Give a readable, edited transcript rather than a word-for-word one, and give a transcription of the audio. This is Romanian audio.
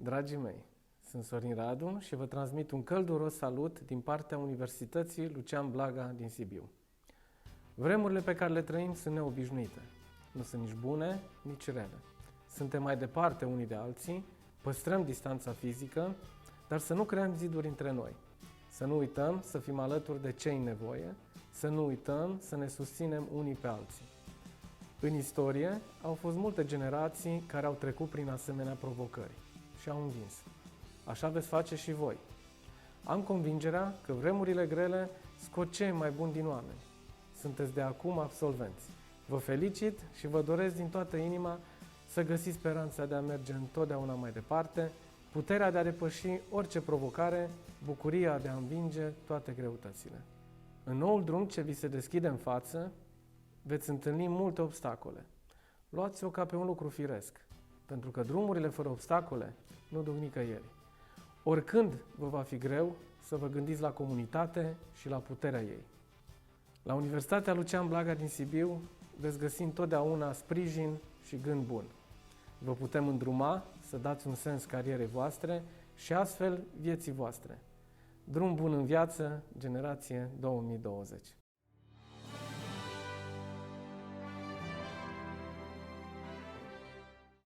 Dragii mei, sunt Sorin Radu și vă transmit un călduros salut din partea Universității Lucian Blaga din Sibiu. Vremurile pe care le trăim sunt neobișnuite. Nu sunt nici bune, nici rele. Suntem mai departe unii de alții, păstrăm distanța fizică, dar să nu creăm ziduri între noi. Să nu uităm să fim alături de cei în nevoie, să nu uităm să ne susținem unii pe alții. În istorie au fost multe generații care au trecut prin asemenea provocări și au învins. Așa veți face și voi. Am convingerea că vremurile grele scot cei mai buni din oameni. Sunteți de acum absolvenți. Vă felicit și vă doresc din toată inima să găsiți speranța de a merge întotdeauna mai departe, puterea de a depăși orice provocare, bucuria de a învinge toate greutățile. În noul drum ce vi se deschide în față, veți întâlni multe obstacole. Luați-o ca pe un lucru firesc, pentru că drumurile fără obstacole nu duc nicăieri. Oricând vă va fi greu, să vă gândiți la comunitate și la puterea ei. La Universitatea Lucian Blaga din Sibiu veți găsi întotdeauna sprijin și gând bun. Vă putem îndruma să dați un sens carierei voastre și astfel vieții voastre. Drum bun în viață, generație 2020.